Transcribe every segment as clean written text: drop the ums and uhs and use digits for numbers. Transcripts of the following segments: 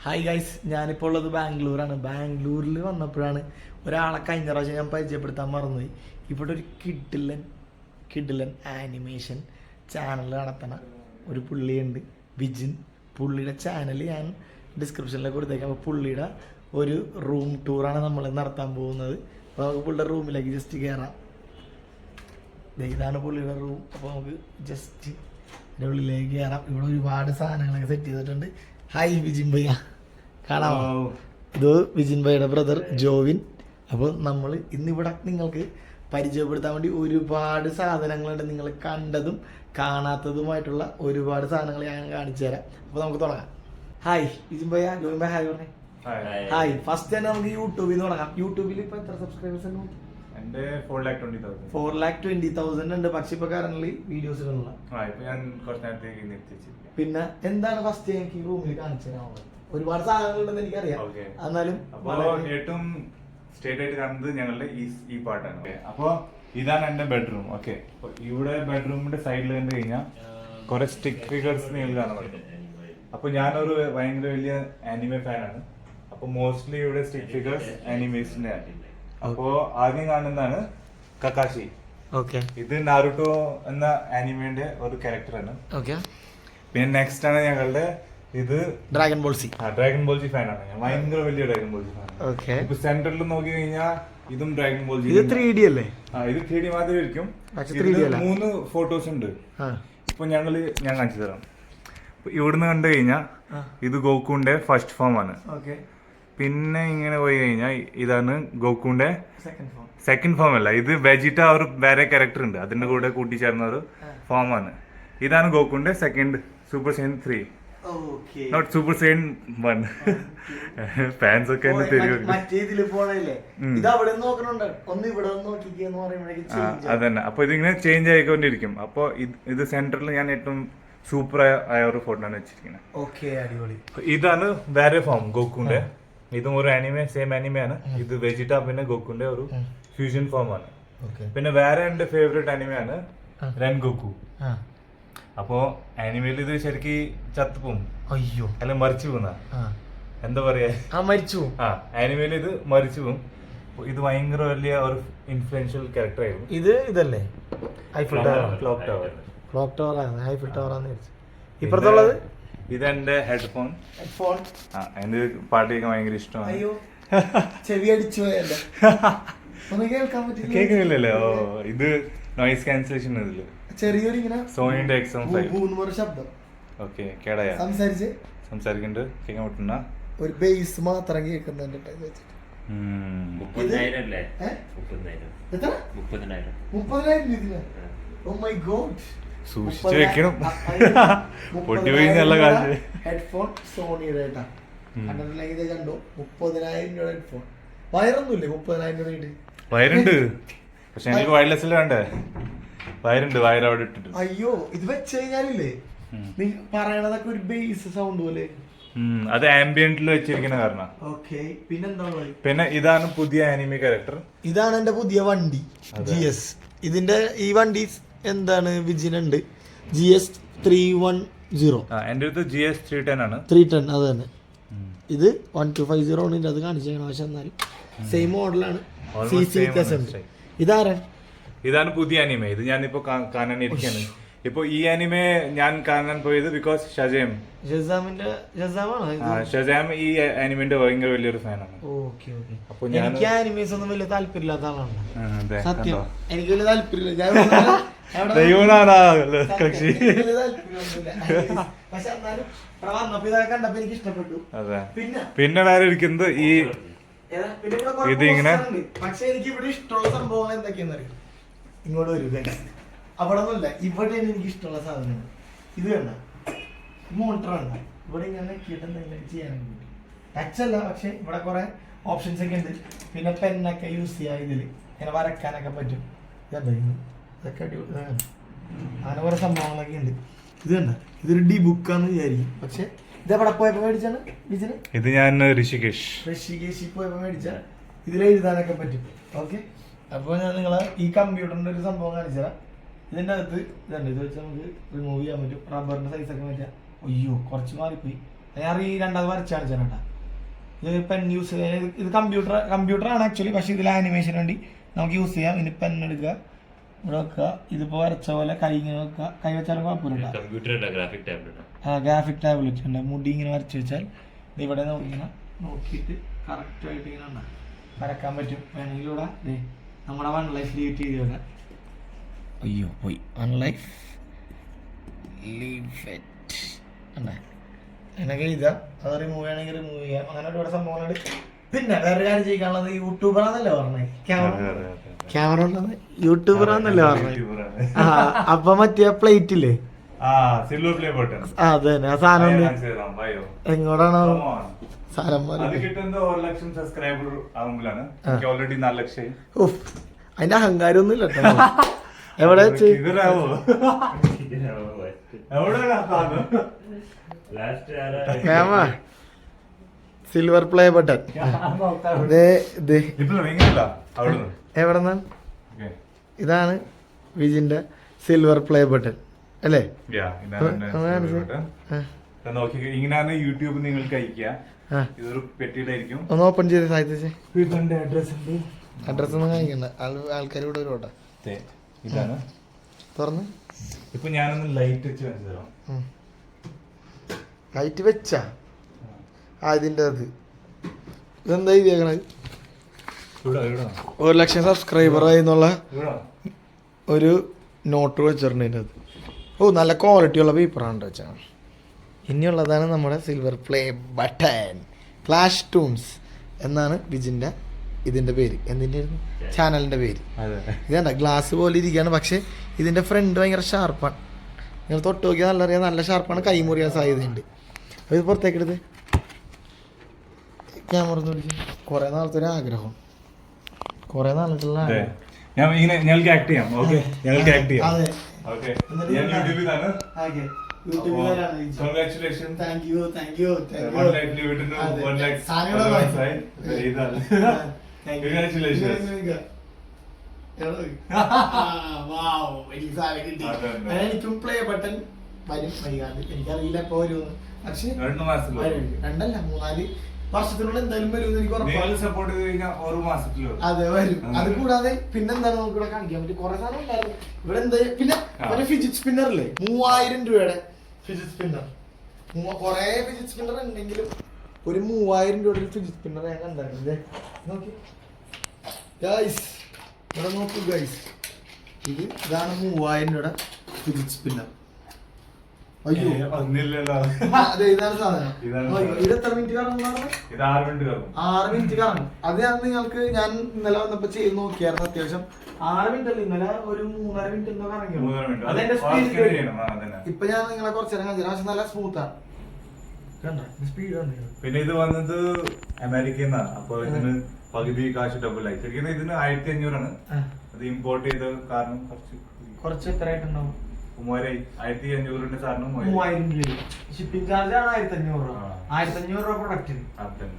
Hi guys, ഞാനിപ്പോൾ ഉള്ളത് ബാംഗ്ലൂരാണ്. ബാംഗ്ലൂരിൽ വന്നപ്പോഴാണ് ഒരാളെ കഴിഞ്ഞ പ്രാവശ്യം ഞാൻ പരിചയപ്പെടുത്താൻ മറന്നുപോയി. ഇവിടെ ഒരു കിഡിലൻ ആനിമേഷൻ ചാനൽ നടത്തണ ഒരു പുള്ളിയുണ്ട്, വിജിൻ. പുള്ളിയുടെ ചാനൽ ഞാൻ ഡിസ്ക്രിപ്ഷനിൽ കൊടുത്തേക്കാം. അപ്പോൾ പുള്ളിയുടെ ഒരു റൂം ടൂറാണ് നമ്മൾ നടത്താൻ പോകുന്നത്. അപ്പോൾ നമുക്ക് പുള്ളിയുടെ റൂമിലേക്ക് ജസ്റ്റ് കയറാം. ഇതാണ് പുള്ളിയുടെ റൂം. അപ്പോൾ നമുക്ക് ജസ്റ്റ് ഇതിൻ്റെ ഉള്ളിലേക്ക് കയറാം. ഇവിടെ ഒരുപാട് സാധനങ്ങളൊക്കെ സെറ്റ് ചെയ്തിട്ടുണ്ട്. ഹായ് വിജിൻ ഭയ്യ, കാണാമോ? ഇത് വിജിൻ ഭയ്യയുടെ ബ്രദർ ജോവിൻ. അപ്പോൾ നമ്മൾ ഇന്നിവിടെ നിങ്ങൾക്ക് പരിചയപ്പെടുത്താൻ വേണ്ടി ഒരുപാട് സാധനങ്ങളുണ്ട്. നിങ്ങൾ കണ്ടതും കാണാത്തതുമായിട്ടുള്ള ഒരുപാട് സാധനങ്ങൾ ഞാൻ കാണിച്ചു തരാം. അപ്പോൾ നമുക്ക് തുടങ്ങാം. ഹായ് വിജിൻ ഭയ്യ, ജോവിൻ ഭയ്യ, ഹായ് പറഞ്ഞേ. ഹായ്. ഫസ്റ്റ് തന്നെ നമുക്ക് യൂട്യൂബിൽ നിന്ന് തുടങ്ങാം. യൂട്യൂബിൽ ഇപ്പോൾ എത്ര സബ്സ്ക്രൈബേഴ്സ് ഉണ്ട്? 4,20,000 ഉണ്ട്. പക്ഷെ ഇപ്പൊ കറന്റ് വീഡിയോസ് പിന്നെ എന്താണ് ഫസ്റ്റ് എനിക്ക് റൂമിൽ കാണിച്ചു തരാൻ? ഒരുപാട് സാധനങ്ങളുണ്ടെന്ന് എനിക്കറിയാം. എന്നാലും ഏറ്റവും സ്ട്രേറ്റ് ആയിട്ട് കാണുന്നത് ഞങ്ങളുടെ ഈ പാർട്ടാണ്. അപ്പൊ ഇതാണ് എന്റെ ബെഡ്റൂം. ഓക്കെ, ഇവിടെ ബെഡ്റൂമിന്റെ സൈഡിൽ കണ്ടു കഴിഞ്ഞാൽ കുറെ സ്റ്റിക്ക് ഫിഗേഴ്സ് നിങ്ങൾ കാണാൻ പറ്റും. അപ്പൊ ഞാനൊരു ഭയങ്കര വലിയ ആനിമെ ഫാനാണ്. അപ്പൊ മോസ്റ്റ്ലി ഇവിടെ സ്റ്റിക്ക് ഫിഗേഴ്സ് ആനിമേഷന്റെ ആണ്. അപ്പോ ആദ്യം കാണുന്നതാണ് കക്കാഷി. ഇത് നാരുട്ടോ എന്ന ആനിമേന്റെ ഒരു ക്യാരക്ടറാണ്. പിന്നെ നെക്സ്റ്റ് ആണ് ഞങ്ങളുടെ ഇത് dragon ball C. Dragon ball G ഫാനാണ് ഞാൻ. ഭയങ്കര വലിയ ഡ്രാഗൺ ബോൾ ജി ഫാനാണ്. ഇപ്പൊ സെന്ററിൽ നോക്കി കഴിഞ്ഞാൽ ഇതും ഡ്രാഗൺ ബോൾ ജി. ഇത് 3D അല്ലേ? ഇത് 3D മാതിരി ഇരിക്കും. 3 ഫോട്ടോസ് ഉണ്ട്. ഇപ്പൊ ഞാൻ കാണിച്ചു തരാം. ഇവിടുന്ന് കണ്ടു കഴിഞ്ഞാൽ ഇത് ഗോക്കുന്റെ ഫസ്റ്റ് ഫോം ആണ്. പിന്നെ ഇങ്ങനെ പോയി കഴിഞ്ഞാൽ ഇതാണ് ഗോക്കുന്റെ സെക്കൻഡ് ഫോം. അല്ല, ഇത് വെജിറ്റ ഒരു വേറെ ക്യാരക്ടർ ഉണ്ട്, അതിന്റെ കൂടെ കൂട്ടിച്ചേർന്ന ഒരു ഫോം ആണ്. ഇതാണ് ഗോക്കുന്റെ second super Saiyan 3, not super Saiyan 1. Fans ഒക്കെ അതന്നെ. അപ്പൊ ഇതിങ്ങനെ ചേഞ്ച് ആയിക്കൊണ്ടിരിക്കും. അപ്പൊ ഇത് സെന്ററിൽ ഞാൻ ഏറ്റവും സൂപ്പർ ആയ ഒരു ഫോട്ടോ ആണ് വെച്ചിരിക്കുന്നത്. ഇതാണ് വേറെ ഫോം ഗോക്കുന്റെ. ഇതും ഒരു സെയിം ആനിമേ ആണ്. ഇത് വെജിറ്റ പിന്നെ ഗോക്കുന്റെ ഒരു ഫ്യൂഷൻ ഫോം ആണ്. പിന്നെ വേറെ എന്റെ ഫേവറേറ്റ് ആനിമേ ആണ് റെൻ ഗോക്കു. അപ്പോ ആനിമയിൽ ഇത് ശരിക്കും ചത്തുപോകും. അയ്യോ, അല്ല മരിച്ചു പോകുന്ന എന്താ പറയാ, മരിച്ചു. ആനിമയിൽ ഇത് മരിച്ചു പോകും. ഇത് ഭയങ്കര വലിയ ഒരു ഇൻഫ്ലുവൻഷ്യൽ ക്യാരക്ടർ ആയിരുന്നു. ഇതല്ലേ ഐഫിൽ ടവർ? ക്ലോക്ക് ടവർ ആണ്, ഐഫിൽ ടവർ ആണെന്ന് വിചാരിച്ചു. ഇപ്പുറത്തുള്ളത് ഇതെന്റെ ഹെഡ്ഫോൺ. എന്റെ പാട്ട് കേൾക്കാൻ ഭയങ്കര ഇഷ്ടമാണ്. അയ്യോ, ചെവി അടിച്ചു പോയല്ലോ, കേൾക്കുന്നില്ലല്ലോ. ഇത് നോയിസ് ക്യാൻസലേഷൻ. ഇതില് ചെറിയൊരു ഇങ്ങനെ സോണിന്റെ XM5 ശബ്ദം. ഓക്കെ, കേടായ സംസാരിക്കുന്നുണ്ട്, കേൾക്കാൻ പറ്റുന്ന ഒരു ബേസ് മാത്രം കേൾക്കുന്നുണ്ട്. 30,000 ഓ മൈ ഗോഡ്. സൂക്ഷിച്ചു വെക്കണം, പൊട്ടി പോയി നല്ല കാശ്. ഹെഡ്ഫോൺ സോണിയുടെ കേട്ടാ, ഇത് കണ്ടോ? 30,000 രൂപ ഹെഡ്ഫോൺ. വയറൊന്നുമില്ലേ? 30,000 രൂപ വയറുണ്ട്, പക്ഷെ എനിക്ക് വയർലെസ്സിൽ വേണ്ടേ? വയറുണ്ട്, വയർ അവിടെ ഇട്ടിട്ട്. അയ്യോ, ഇത് വെച്ച് കഴിഞ്ഞാലില്ലേ നീ പറയണതൊക്കെ ഒരു ബേസ് സൗണ്ട് പോലെ. അത് ആംബിയന്റിൽ വെച്ചിരിക്കുന്ന കാരണം. പിന്നെ ഇതാണ് പുതിയ ആനിമേ ക്യാരക്ടർ. ഇതാണ് എന്റെ പുതിയ വണ്ടി GS. ഇതിന്റെ ഈ വണ്ടി എന്താണ് വിജിനുണ്ട് GS 310. എന്റെ അടുത്ത് GS 310 ആണ്. 310 അത് തന്നെ. ഇത് 1250 ആണ്. അത് കാണിച്ചേക്കണം, പക്ഷെ എന്നാലും സെയിം മോഡലാണ്. ഇതാണ് പുതിയ ആനിമേ. ഇത് ഞാനിപ്പോ കാണാൻ ഇരിക്കാണ്. ഇപ്പൊ ഈ ആനിമേ ഞാൻ കാണാൻ പോയത് ബിക്കോസ് ഷസാം ഈ ആനിമേന്റെ ഭയങ്കര വലിയൊരു ഫാനാണ്. അപ്പൊ എനിക്ക് ആനിമേസ് ഒന്നും വലിയ താല്പര്യമില്ലാത്ത ആളാണ്. സത്യം, എനിക്ക് വലിയ താല്പര്യമില്ല. പക്ഷെ എന്നാലും കണ്ടപ്പോ എനിക്ക് ഇഷ്ടപ്പെട്ടു. പിന്നെ വേറെ ഇരിക്കുന്നത് ഈ ഇത് ഇങ്ങനെ. പക്ഷെ എനിക്ക് ഇവിടെ ഇഷ്ടമുള്ള സംഭവങ്ങൾ എന്തൊക്കെയാന്ന് അറിയാം. ഇങ്ങോട്ട് വരും, അവിടെ ഒന്നുമില്ല, ഇവിടെയാണ് എനിക്ക് ഇഷ്ടമുള്ള സാധനങ്ങൾ. ഇത് വേണ്ട, മോണിറ്റർ വേണ്ട. ഇവിടെ ഇങ്ങനെ നെക്കിയിട്ട് എന്തെങ്കിലും ചെയ്യാനൊക്കെ പറ്റും. ടച്ച് അല്ല, പക്ഷെ ഇവിടെ കുറെ ഓപ്ഷൻസ് ഒക്കെ ഉണ്ട്. പിന്നെ പെന്നൊക്കെ യൂസ് ചെയ്യാം, ഇതിൽ ഇങ്ങനെ വരക്കാനൊക്കെ പറ്റും. ഇതെന്താ ഇതൊക്കെ അങ്ങനെ കുറെ സംഭവങ്ങളൊക്കെ ഉണ്ട്. ഇത് വേണ്ട, ഇതൊരു ഡി ബുക്കാന്ന് വിചാരിക്കും. പക്ഷെ ഇത് എവിടെ പോയപ്പോ മേടിച്ചാണ് ഇതിന്? ഇത് ഞാൻ ഋഷികേശിൽ പോയപ്പോ മേടിച്ച. ഇതിൽ എഴുതാനൊക്കെ പറ്റും. ഓക്കെ, അപ്പോൾ ഞാൻ നിങ്ങളെ ഈ കമ്പ്യൂട്ടറിന്റെ ഒരു സംഭവം കാണിച്ചുതരാം. ഇതിൻ്റെ അകത്ത് ഇതുണ്ട്. ഇത് വെച്ച് നമുക്ക് റിമൂവ് ചെയ്യാൻ പറ്റും. റബ്ബറിന്റെ സൈസൊക്കെ മാറ്റാം. അയ്യോ, കുറച്ച് മാറിപ്പോയി. ഞാൻ ഈ രണ്ടാമത് വരച്ച് കാണിച്ചാട്ടാ. ഇത് പെൻ യൂസ് ചെയ്യാൻ, ഇത് കമ്പ്യൂട്ടറാണ് ആക്ച്വലി, പക്ഷേ ഇതിൽ ആനിമേഷൻ വേണ്ടി നമുക്ക് യൂസ് ചെയ്യാം. ഇനി പെൻ എടുക്കുക, ഇവിടെ വെക്കുക, ഇതിപ്പോൾ വരച്ച പോലെ കൈ ഇങ്ങനെ വെക്കുക, കൈ വെച്ചാലും കുഴപ്പമില്ല. ഗ്രാഫിക് ടാബ്ലറ്റ് ഉണ്ട്. മുടി ഇങ്ങനെ വരച്ച് വെച്ചാൽ ഇവിടെ ഇങ്ങനെ നോക്കിയിട്ട് കറക്റ്റായിട്ട് ഇങ്ങനെ വരക്കാൻ പറ്റും. വേണമെങ്കിൽ ഇവിടെ നമ്മുടെ വൺ ലൈഫ് ഡിലീറ്റ് ചെയ്ത് വെക്കാം. അയ്യോ പോയി, വൺ ലൈഫ് ലീവ് ഇറ്റ് അല്ലേ, അങ്ങനെ എഴുതാം. അത് റിമൂവ് ചെയ്യണമെങ്കിൽ റിമൂവ് ചെയ്യാം. അങ്ങനെ ഒരുപാട് സംഭവങ്ങളുണ്ട്. പിന്നെ വേറെ കാര്യം ചെയ്യാനുള്ളത്, യൂട്യൂബറാന്നല്ലേ പറഞ്ഞത്, ക്യാമറ യൂട്യൂബറാന്നല്ലേ പറഞ്ഞത്. അപ്പൊ മറ്റേ പ്ലേറ്റ് ഇല്ലേ, സിൽവർ പ്ലേ ബട്ടൺ, അതെ ആ സാധനം എങ്ങോട്ടാണോ സാധനം. സബ്സ്ക്രൈബർ ആകുമ്പോഴാണ് ഓൾറെഡി 4 ലക്ഷം. അതിന്റെ അഹങ്കാരം ഒന്നും ഇല്ല കേട്ടോ. എവിടെ സിൽവർ പ്ലേ ബട്ടൺ എവിടെന്നാ? ഇതാണ് വിജിന്റെ സിൽവർ പ്ലേ ബട്ടൺ അല്ലേ? ഇങ്ങനെയാണ് യൂട്യൂബ് നിങ്ങൾക്ക് അയക്കുക. ഇതൊരു പെട്ടിയിലായിരിക്കും. ഒന്ന് ഓപ്പൺ ചെയ്ത് സാധിച്ചേ. അഡ്രസ് ഒന്നും കാണിക്കണ്ട, ആൾക്കാർ ഇവിടെ ഒരു ഓട്ടാ. ഇതാണ് തുറന്ന്. ഇപ്പൊ ഞാനൊന്ന് ലൈറ്റ് വെച്ച് കാണിച്ചു തരാം. ലൈറ്റ് വെച്ചാ ഇതിന്റെ അത് ഇതെന്താ ചെയ്തേക്കണത്? 1 ലക്ഷം സബ്സ്ക്രൈബറായി എന്നുള്ള ഒരു നോട്ട് വെച്ചിട്ടുണ്ട് അതിൻ്റെ അത്. നല്ല ക്വാളിറ്റി ഉള്ള പേപ്പറാണ് വെച്ചാൽ. ഇനിയുള്ളതാണ് നമ്മുടെ സിൽവർ പ്ലേ ബട്ടൺ. ക്ലാഷ് ടൂൺസ് എന്നാണ് വിജിൻ്റെ ഇതിൻ്റെ പേര്. എന്തിൻ്റെ ചാനലിൻ്റെ പേര്. ഇതേണ്ട ഗ്ലാസ് പോലെ ഇരിക്കുകയാണ്, പക്ഷേ ഇതിൻ്റെ ഫ്രണ്ട് ഭയങ്കര ഷാർപ്പാണ്. നിങ്ങൾ തൊട്ട് നോക്കിയാൽ നല്ല അറിയാം, നല്ല ഷാർപ്പാണ്. കൈ മുറിയാൻ സാധ്യതയുണ്ട്. അപ്പോൾ ഇത് പുറത്തേക്കെടുത്ത് ക്യാമറ ഒന്ന് വിളിച്ച്. കുറേ നാളത്തെ ഒരു ആഗ്രഹം, കുറേ നാളായിട്ടുള്ള ആഗ്രഹം. ഞങ്ങൾക്ക് ആക്ട് ചെയ്യാം. ഓക്കെ, ഞങ്ങൾക്ക് ആക്ട് ചെയ്യാം. അതെ, ഓക്കെ. ഞാൻ യൂട്യൂബിലാണ്. Congratulations. Thank you. One life live it into 1 lakh. Congratulations. എനിക്കും പ്ലേ ബട്ടൺ വരും വൈകാണ്ട്. എനിക്കറിയില്ല എപ്പോ വരുമെന്ന്, പക്ഷെ 2 2 3 വർഷത്തിനുള്ളിൽ എന്തായാലും വരും എനിക്ക് ഉറപ്പാണ്. സപ്പോർട്ട് ചെയ്ത് കഴിഞ്ഞാൽ 1 മാസത്തിലോ അതെ വരും. അത് കൂടാതെ പിന്നെന്താണ് നമുക്ക് ഇവിടെ കാണിക്കാൻ പറ്റും, കുറെ സാധനം ഉണ്ടായിരുന്നു ഇവിടെ. എന്താ പിന്നെ ഒരു ഫിജിറ്റ് സ്പിന്നർ ഇല്ലേ, 3000 രൂപയുടെ ഫിജിറ്റ് സ്പിന്നർ. കുറെ ഫിജിറ്റ് സ്പിന്നർ ഉണ്ടെങ്കിലും ഒരു 3000 രൂപയുടെ ഒരു ഫിജിറ്റ് സ്പിന്നർ ഞാൻ കണ്ടായിരുന്നു. നോക്കി ഗൈസ്, ഇവിടെ നോക്കൂ ഗൈസ്, ഇതാണ് 3000 രൂപയുടെ ഫിജിറ്റ് സ്പിന്നർ. അയ്യോ അതെ, ഇതാണ് സാധനം. ഇത് എത്ര മിനിറ്റ് കറങ്ങുന്നതാണ്? 6 മിനിറ്റ് കറങ്ങും. അത് ഞാൻ ഇന്നലെ വന്നപ്പോ ചെയ്ത് നോക്കിയായിരുന്നു. അത്യാവശ്യം 6 മിനിറ്റ് അല്ല, ഇന്നലെ ഒരു 3.5 മിനിറ്റ് എന്തോ കറങ്ങി. ഇപ്പൊ ഞാൻ നിങ്ങളെ കുറച്ചേരം കാണിച്ചു, പക്ഷെ നല്ല സ്മൂത്താണ്. പിന്നെ ഇത് വന്നത് അമേരിക്കയിൽ നിന്നാണ്. അപ്പൊ ഇതിന് പകുതി കാശ് ഡബിൾ ആയി. ശരിക്കും ഇതിന് 1500 അത് ഇമ്പോർട്ട് ചെയ്ത കാരണം കുറച്ച് എത്ര ആയിട്ടുണ്ടാവും? 1500 സാധനം 3000 രൂപ. ഷിപ്പിംഗ് ചാർജ് ആണ് 1500 രൂപ. 1500 രൂപ പ്രൊഡക്റ്റിന്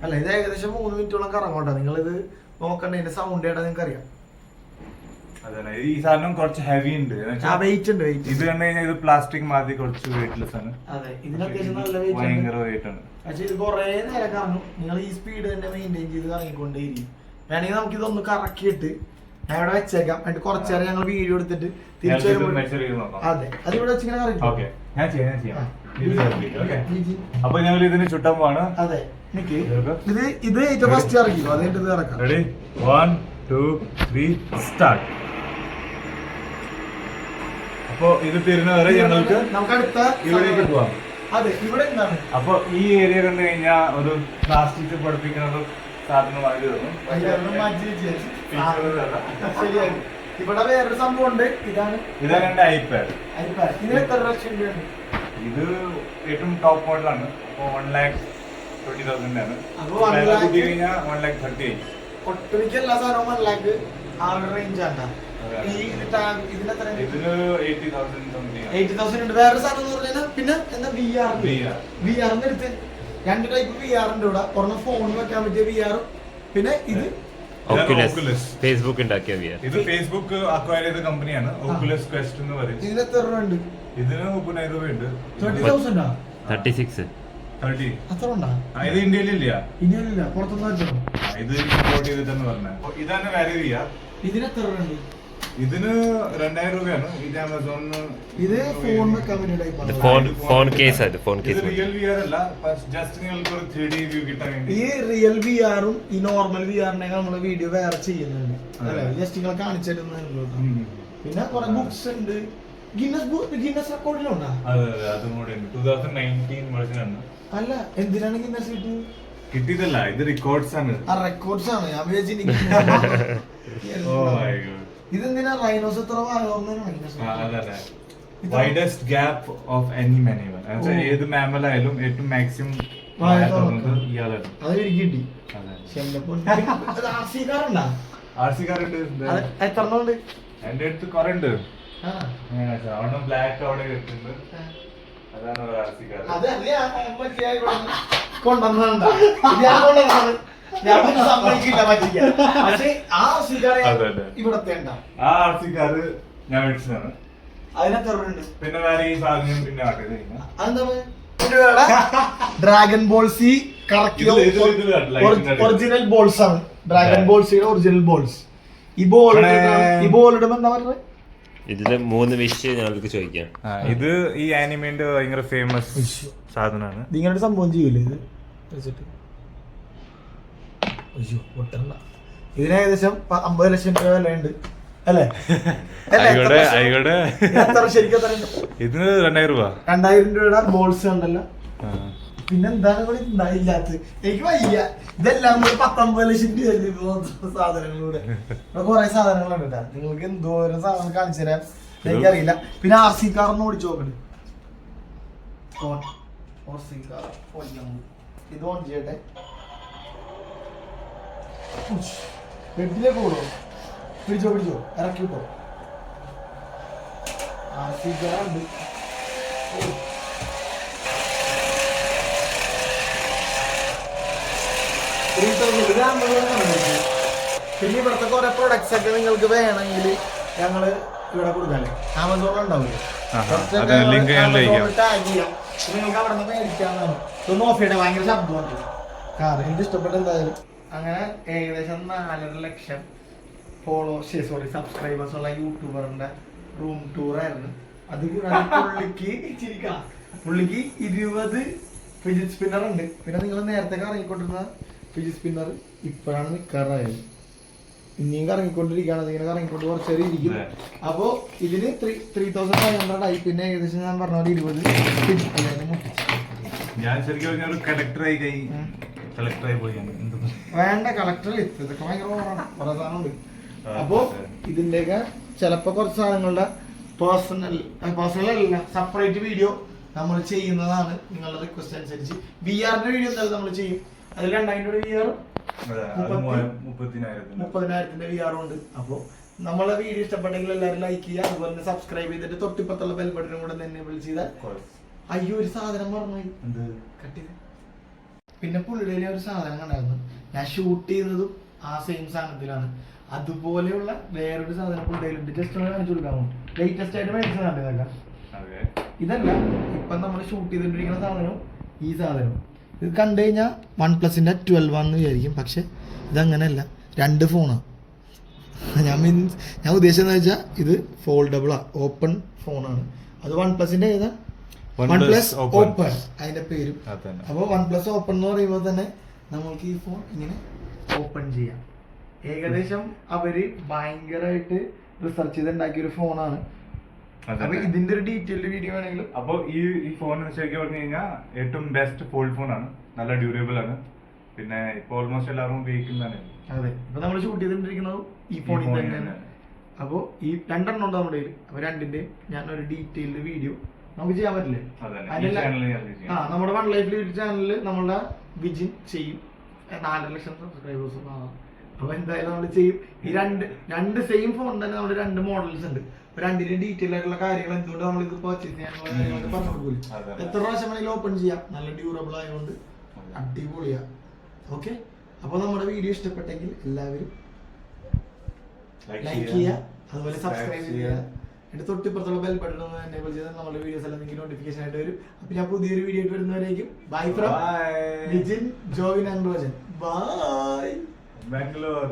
അല്ല. ഇത് ഏകദേശം 3 മിനിറ്റോളം കറങ്ങോട്ടെ. നിങ്ങൾ ഇത് നോക്കണ്ട, ഇതിന്റെ സൗണ്ട് കേട്ടാ നിങ്ങൾക്ക് അറിയാം. ഈ സാധനം കുറച്ച് ഹെവി ഉണ്ട്, വെയിറ്റ് ഉണ്ട്. ഇത് കണ്ടു കഴിഞ്ഞാൽ ഇത് പ്ലാസ്റ്റിക് മാതിരി കുറച്ച് വെയിറ്റ്ലെസ് ആണ്. അതെ, ഇതിന് അത്യാവശ്യം നല്ല വെയിറ്റ്, ഭയങ്കര വെയിറ്റ് ആണ്. പക്ഷെ ഇത് കുറെ നേരം കറങ്ങും. നിങ്ങൾ ഈ സ്പീഡ് തന്നെ മെയിൻറ്റെയിൻ ചെയ്ത് കറങ്ങിക്കൊണ്ടേയിരിക്കും. വേണമെങ്കിൽ നമുക്ക് ഇതൊന്ന് കറക്കിയിട്ട് ഞാൻ ഇവിടെ വെച്ചേക്കാം. എന്നിട്ട് കുറച്ചു നേരം ഞങ്ങൾ വീഡിയോ എടുത്തിട്ട് തിരിച്ചു വരുമ്പോൾ അതെ അതിവിടെ വെച്ചിങ്ങനെ കറക്കി. അപ്പൊ ഞങ്ങൾ ഇതിന് ചുട്ടാൻ പോവാണ്. അതെ, ഇത് ഏറ്റവും ഫസ്റ്റ് ഇറക്കിക്കോ, അതുകൊണ്ട് ഇത് ഇറക്കാം. Ready, 1 2 3 start. അപ്പൊ ഇത് തീരുന്നവരെ ഞങ്ങൾക്ക് നമുക്ക് അടുത്ത ഇവിടേക്ക് പോവാം. അതെ, ഇവിടെ എന്താണ്? അപ്പൊ ഈ ഏരിയ കണ്ടു കഴിഞ്ഞാൽ ഒരു പ്ലാസ്റ്റിക് പഠിപ്പിക്കുന്ന ഒരു സാധനം വാങ്ങി തന്നു. ശരിയാണ്. ഇവിടെ വേറൊരു സംഭവം ഉണ്ട്. ഇതാണ് എന്റെ ഐപാഡ്. ഇതിന് എത്ര ലക്ഷം രൂപയാണ്? ഇത് ഏറ്റവും ടോപ്പ് മോഡലാണ്. അപ്പൊ 1,20,000 ആണ്. 1,30,000. ഒട്ടുമിക്ക എല്ലാ സാധനവും 1 ലക്ഷം ആ ഒരു റേഞ്ച് ആണ്. ഇതിന് 80,000 ഉണ്ട്. വേറെ സാധനം എന്ന് പറഞ്ഞാൽ പിന്നെ എന്താ VR എടുത്ത് 2 ടൈപ്പ് VR ഉണ്ട് ഇവിടെ. ഒരെണ്ണം ഫോണിൽ വെക്കാൻ പറ്റിയ VR, പിന്നെ ഇത് ഫേസ്ബുക്ക് ഉണ്ടാക്കിയ VR. ഇത് ഫേസ്ബുക്ക് അക്വയർ ചെയ്ത കമ്പനിയാണ്, ഓക്കുലസ് ക്വസ്റ്റ് എന്ന് പറയും. ഇതിന് എത്ര രൂപ ഉണ്ട്? ഇതിന് 30,000 രൂപ ഉണ്ട്. 30,000 30. അത്ര ഉണ്ടാ? ഇത് ഇന്ത്യയിലില്ല, ഇനിയല്ല, പുറത്തൊന്നും വെച്ചോ. ഇത് ഇമ്പോർട്ട് ചെയ്തിട്ടെന്ന് പറഞ്ഞ. ഇതാണ് വാല്യൂ ചെയ്യാ. ഇതിന് എത്ര ഉണ്ട്? ഇതിന് 2000 രൂപയാണ്. ഇത് ആമസോണിന്. ഇത് ഫോൺ വെക്കാൻ വേണ്ടി ഫോൺ കേസ് ആയിട്ട് phone case. Real V R അല്ല, ജസ്റ്റ് നിങ്ങൾക്ക് ഒരു 3D വ്യൂ കിട്ടാൻ വേണ്ടി. ഈ റിയൽ വി ആറും ഈ നോർമൽ വി ആറിനെ നമ്മള് വീഡിയോ വേറെ ചെയ്യുന്നുണ്ട് അല്ലേ? ജസ്റ്റ് നിങ്ങൾ കാണിച്ചിരുന്നു. പിന്നെ കുറെ ബുക്സ് ഉണ്ട്. ഗിന്നസ് റെക്കോർഡിലുണ്ടാ? അതെ അതെ, അതും കൂടെ ഉണ്ട്. 2019 വേർഷൻ ആണ്. അല്ല, എന്തിനാണ് ഗിന്നസ് കിട്ടിയത്? കിട്ടിയതല്ല, ഇത് റെക്കോർഡ്സ് ആണ്. ആ റെക്കോർഡ്സ് ആണ്. ഞാൻ വിചാരിച്ചു ഇതെന്തിനാ റൈനോസ് എത്ര വൈഡസ്റ്റ് ഗ്യാപ്പ് ഓഫ് എനി മാനിമൽ. ഏത് മാമൽ ആയാലും ഏറ്റവും മാക്സിമം ഇയാളാണ്. അത് എനിക്ക് കിട്ടി. ആർ സി കാർ ഉണ്ട്. എത്ര ഉണ്ട്? എന്റെ അടുത്ത് കുറെ ഉണ്ട്. ഒരെണ്ണം ബ്ലാക്ക് അവിടെ കിട്ടുന്നുണ്ട്. അതാണ് ഒരു ആർ സി കാർ. ആ ആർ സി കാർ ഞാൻ മേടിച്ചതാണ്. പിന്നെ വേറെ ഈ സാധനം പിന്നെ Dragon Ball Z correct original balls ആണ്. ഡ്രാഗൺ ബോൾസിയുടെ ഒറിജിനൽ ബോൾസ്. ഈ ബോൾ ഇടുമ്പോ എന്താ പറയുന്നത്? ഇതില് 3 വിഷയം ഞങ്ങൾക്ക് ചോദിക്കാം. ഇത് ഈ ആനിമേന്റെ ഭയങ്കര ഫേമസ് സാധനമാണ്. ഇങ്ങനെ സംഭവം ചെയ്യൂലേ ഇത് വെച്ചിട്ട്? അയ്യോ പൊട്ടണ്ട. ഇതിന് ഏകദേശം 50 ലക്ഷം രൂപ വിലയുണ്ട് അല്ലേ? ഇതിന് 2000 രൂപ. 2000 രൂപയുടെ ബോൾസ് ഉണ്ടല്ലോ. പിന്നെന്താണ് ഇവിടെ ഇല്ലാത്തത്? എനിക്ക് വയ്യ. ഇതെല്ലാം കൂടി 19 ലക്ഷം രൂപ സാധനങ്ങളൂടെ. കുറെ സാധനങ്ങളുണ്ട് കേട്ടോ. നിങ്ങൾക്ക് എന്തോരം സാധനം കാണിച്ചു തരാം എനിക്കറിയില്ല. പിന്നെ ആർ സി കാറൊന്നും ഓടിച്ചു നോക്കണ്ട്. ഇത് ഓൺ ചെയ്യട്ടെ. ബെഡിലേക്ക് ഓടോ? പിടിച്ചോ ഇറക്കി വിട്ടോ. ആർ സി കാറുണ്ട്. പിന്നെ ഇവിടുത്തെ കുറെ പ്രൊഡക്ട്സ് ഒക്കെ നിങ്ങൾക്ക് വേണമെങ്കിൽ ഞങ്ങള് ഇവിടെ കൊടുക്കാല്ലേ, ആമസോണിൽ ഉണ്ടാവില്ലേ, ടാഗ് ചെയ്യാം. നിങ്ങൾക്ക് അവിടെ നിന്ന് മേടിക്കാവുന്നതാണ്. ഒന്ന് ഓഫ് ചെയ്യട്ടെ, ഭയങ്കര ശബ്ദമുണ്ട് കാർ. എനിക്ക് ഇഷ്ടപ്പെട്ട എന്തായാലും. അങ്ങനെ ഏകദേശം 4.5 ലക്ഷം സബ്സ്ക്രൈബേഴ്സ് ഉള്ള യൂട്യൂബറിന്റെ റൂം ടൂർ ആയിരുന്നു. അത് പുള്ളിക്ക് 20 ഫിജിറ്റ് സ്പിന്നർ ഉണ്ട്. പിന്നെ നിങ്ങൾ നേരത്തെ കറങ്ങിക്കൊണ്ടിരുന്ന ഫിജിറ്റ് സ്പിന്നർ ഇപ്പോഴാണ് നിൽക്കാറായത്. ഇനിയും കറങ്ങിക്കൊണ്ടിരിക്കുകയാണ്. അതിങ്ങനെ കറങ്ങിക്കൊണ്ട് കുറച്ച് നേരം ഇരിക്കും. അപ്പോ ഇതിന് 3500 ആയി. പിന്നെ ഏകദേശം ഞാൻ പറഞ്ഞ പോലെ 20 വേണ്ട കളക്ടർ ഇതൊക്കെ ഭയങ്കര കുറെ സാധനമുണ്ട്. അപ്പോ ഇതിന്റെയൊക്കെ ചിലപ്പോ കുറച്ച് സാധനങ്ങളുടെ പേഴ്സണൽ അല്ല സെപ്പറേറ്റ് വീഡിയോ നമ്മൾ ചെയ്യുന്നതാണ്. നിങ്ങളുടെ റിക്വസ്റ്റ് അനുസരിച്ച്. VR-ന്റെ വീഡിയോ എന്തായാലും നമ്മൾ ചെയ്യും. അതിൽ 2000 VR 30,000 VR ഉണ്ട്. അപ്പോ നമ്മളെ വീഡിയോ ഇഷ്ടപ്പെട്ടെങ്കിൽ എല്ലാവരും ലൈക്ക് ചെയ്യുക. അതുപോലെ തന്നെ സബ്സ്ക്രൈബ് ചെയ്തിട്ട് തൊട്ടിപ്പത്തുള്ള ബെൽ ബട്ടനും കൂടെ എനേബിൾ ചെയ്താൽ. അയ്യോ, ഒരു സാധനം പറഞ്ഞു കട്ട് ചെയ്ത്. പിന്നെ പുള്ളിയുടെ ഒരു സാധനം കണ്ടായിരുന്നു. ഞാൻ ഷൂട്ട് ചെയ്യുന്നതും ആ സെയിം സാധനത്തിലാണ്. അതുപോലെയുള്ള വേറൊരു സാധനം പുള്ളിയിലുണ്ട്. ജസ്റ്റ് ഒന്ന് കാണിച്ചു കൊടുക്കാമോ? ലേറ്റസ്റ്റ് ആയിട്ട് മേടിച്ചതാണ് ഇതൊക്കെ. ഇതല്ല, ഇപ്പൊ നമ്മൾ ഷൂട്ട് ചെയ്തിട്ടിരിക്കുന്ന സാധനവും ഈ സാധനവും. ഇത് കണ്ടു കഴിഞ്ഞാൽ OnePlus-ന്റെ 12 ആണെന്ന് വിചാരിക്കും. പക്ഷെ ഇതങ്ങനെയല്ല, 2 ഫോണാണ്. ഞാൻ ഉദ്ദേശിച്ചെന്ന് വെച്ചാൽ ഇത് ഫോൾഡബിളാ, ഓപ്പൺ ഫോണാണ്. അത് OnePlus-ന്റെ ഏതാ? OnePlus ഓപ്പൺ അതിന്റെ പേരും. അപ്പോൾ OnePlus ഓപ്പൺ എന്ന് പറയുമ്പോൾ തന്നെ നമ്മൾക്ക് ഈ ഫോൺ ഇങ്ങനെ ഓപ്പൺ ചെയ്യാം. ഏകദേശം അവര് ഭയങ്കരമായിട്ട് റിസർച്ച് ചെയ്ത് ഉണ്ടാക്കിയ ഒരു ഫോണാണ്. അപ്പൊ ഇതിന്റെ ഒരു ഡീറ്റെയിൽഡ് വീഡിയോ വേണമെങ്കിലും. അപ്പൊ ഈ ഫോൺ ശരിക്കും പറഞ്ഞു കഴിഞ്ഞാൽ ഏറ്റവും ബെസ്റ്റ് ഫോൾഡ് ഫോൺ ആണ്. നല്ല ഡ്യൂറബിൾ ആണ്. പിന്നെ ഇപ്പൊ ഓൾമോസ്റ്റ് എല്ലാവരും ഉപയോഗിക്കുന്നതാണ്. അതെ, ഇപ്പൊ നമ്മൾ ഷൂട്ട് ചെയ്തിട്ടിരിക്കുന്നത് ഈ ഫോണിൽ തന്നെയാണ്. അപ്പോൾ ഈ 2 എണ്ണം ഉണ്ട് നമ്മുടെ കയ്യിൽ. അപ്പൊ 2ന്റെ ഞാനൊരു ഡീറ്റെയിൽഡ് വീഡിയോ നമുക്ക് ചെയ്യാൻ പറ്റില്ലേ? നമ്മുടെ വൺ ലൈഫ് യൂട്യൂബ് ചാനലിൽ നമ്മളുടെ വിജിൻ ചെയ്യും. 4 ലക്ഷം സബ്സ്ക്രൈബേഴ്സും. അപ്പൊ എന്തായാലും നമ്മൾ ചെയ്യും. ഈ രണ്ട് സെയിം ഫോൺ തന്നെ നമ്മുടെ 2 മോഡൽസ് ഉണ്ട്. 2ന്റെ ഡീറ്റെയിൽ ആയിട്ടുള്ള കാര്യങ്ങൾ എന്തുകൊണ്ട് നമ്മൾ ഇത് പർച്ചേസ് ചെയ്യാനുള്ള കാര്യങ്ങളൊക്കെ പറഞ്ഞു കൊടുക്കില്ല. എത്ര പ്രാവശ്യം വേണമെങ്കിലും ഓപ്പൺ ചെയ്യാം. നല്ല ഡ്യൂറബിൾ ആയതുകൊണ്ട് അടിപൊളിയാ. ഓക്കെ, അപ്പൊ നമ്മുടെ വീഡിയോ ഇഷ്ടപ്പെട്ടെങ്കിൽ എല്ലാവരും ലൈക്ക് ചെയ്യുക, അതുപോലെ സബ്സ്ക്രൈബ് ചെയ്യുക. എന്നിട്ട് തൊട്ടിപ്പുറത്തുള്ള ബെൽ ബട്ടൺ ഒന്ന് എനേബിൾ ചെയ്താൽ നമ്മുടെ വീഡിയോസ് എല്ലാം നിങ്ങൾക്ക് നോട്ടിഫിക്കേഷൻ ആയിട്ട് വരും. അപ്പൊ ഞാൻ പുതിയൊരു വീഡിയോ ആയിട്ട് വരുന്നവരേക്കും bye from Vijin, Jovin and Rojan. Bye. Bangalore.